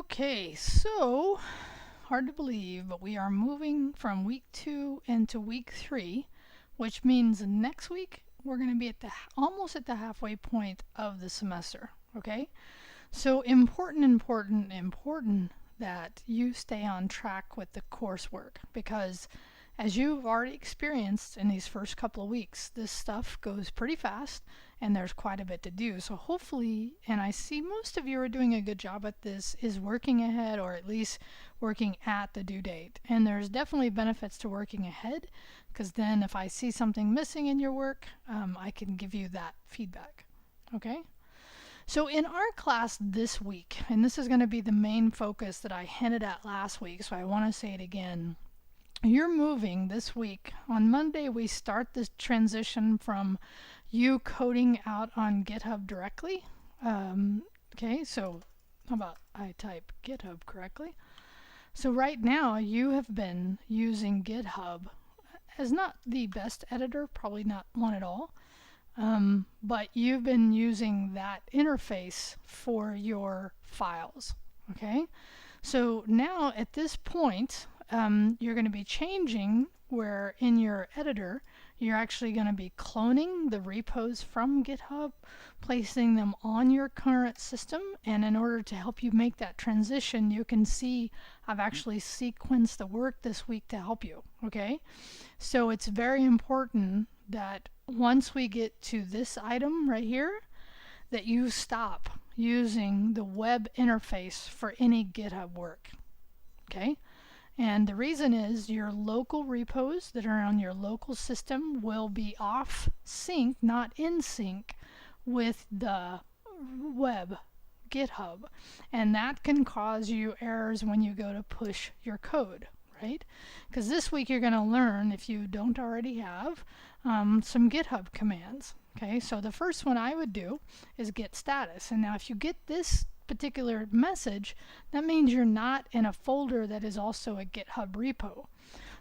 Okay, so hard to believe, but we are moving from week 2 into week 3, which means next week we're going to be at the almost at the halfway point of the semester. Okay, so important that you stay on track with the coursework, because as you've already experienced in these first couple of weeks, this stuff goes pretty fast and there's quite a bit to do. So hopefully, and I see most of you are doing a good job at this, is working ahead or at least working at the due date. And there's definitely benefits to working ahead, because then if I see something missing in your work, I can give you that feedback. Okay? So in our class this week, and this is going to be the main focus that I hinted at last week, so I want to say it again. You're moving this week. On Monday, we start this transition from you coding out on GitHub directly. Okay, so how about I type GitHub correctly? So right now, you have been using GitHub as not the best editor, probably not one at all, but you've been using that interface for your files. Okay, so now at this point, you're going to be changing where in your editor you're actually going to be cloning the repos from GitHub, placing them on your current system, and in order to help you make that transition, you can see I've actually sequenced the work this week to help you. Okay, so it's very important that once we get to this item right here, that you stop using the web interface for any GitHub work. Okay, and the reason is your local repos that are on your local system will be off sync, not in sync with the web GitHub, and that can cause you errors when you go to push your code, right? Because this week you're going to learn, if you don't already have, some GitHub commands. Okay, so the first one I would do is git status, and now if you get this particular message, that means you're not in a folder that is also a GitHub repo.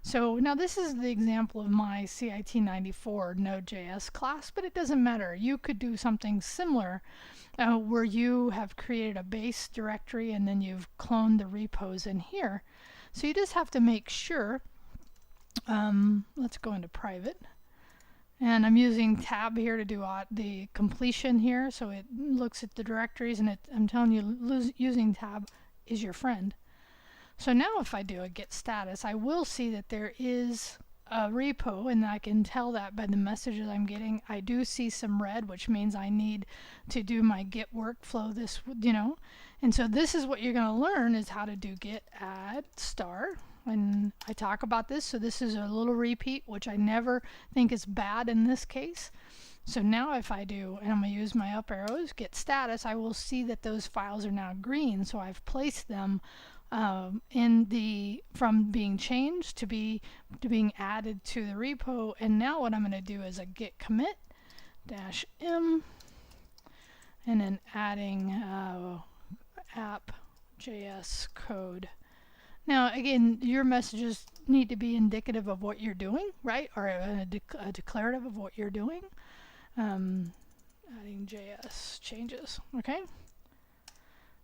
So now this is the example of my CIT94 Node.js class, but it doesn't matter. You could do something similar where you have created a base directory and then you've cloned the repos in here. So you just have to make sure, let's go into private. And I'm using tab here to do the completion here, so it looks at the directories, and I'm telling you, using tab is your friend. So now if I do a git status, I will see that there is a repo, and I can tell that by the messages I'm getting. I do see some red, which means I need to do my git workflow this, and so this is what you're going to learn, is how to do git add star. And I talk about this, so this is a little repeat, which I never think is bad in this case. So now if I do, and I'm going to use my up arrows, git status, I will see that those files are now green, so I've placed them from being changed to being added to the repo. And now what I'm going to do is a git commit -m, and then adding app.js code. Now again, your messages need to be indicative of what you're doing, right? Or a declarative of what you're doing. Adding JS changes, okay?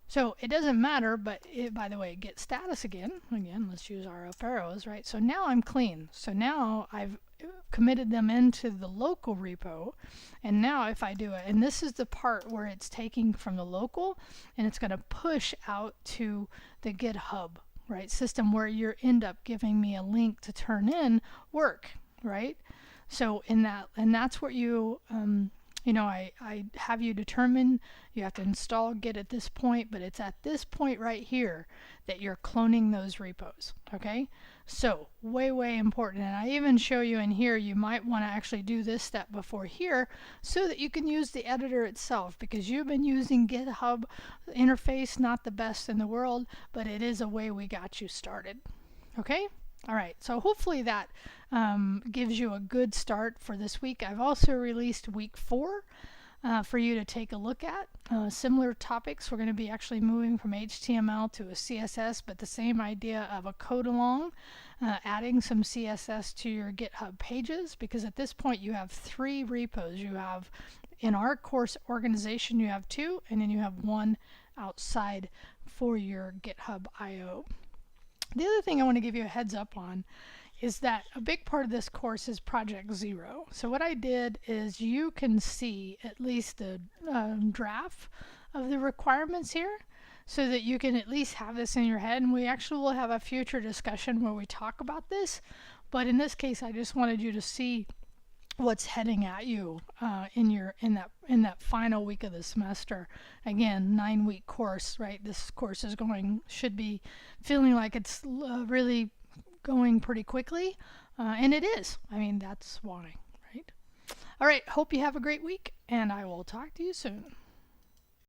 So it doesn't matter, but by the way, git status again, let's use our up arrows, right? So now I'm clean. So now I've committed them into the local repo, and now if I do it, and this is the part where it's taking from the local and it's going to push out to the GitHub, right, system, where you end up giving me a link to turn in work, right? So in that, and that's what you I have you determine. You have to install git at this point, but it's at this point right here that you're cloning those repos. Okay, so way important. And I even show you in here, you might want to actually do this step before here so that you can use the editor itself, because you've been using GitHub interface, not the best in the world, but it is a way we got you started. Okay, all right, so hopefully that gives you a good start for this week. I've also released week 4 for you to take a look at. Similar topics. We're going to be actually moving from HTML to a CSS, but the same idea of a code along, adding some CSS to your GitHub pages, because at this point you have 3 repos. You have, in our course organization, you have 2, and then you have 1 outside for your GitHub IO. The other thing I want to give you a heads up on is that a big part of this course is Project Zero. So what I did is you can see at least a draft of the requirements here so that you can at least have this in your head. And we actually will have a future discussion where we talk about this. But in this case, I just wanted you to see what's heading at you in that final week of the semester. Again, 9-week course, right? This course should be feeling like it's really going pretty quickly, and it is. I mean, that's why, right? All right, hope you have a great week, and I will talk to you soon.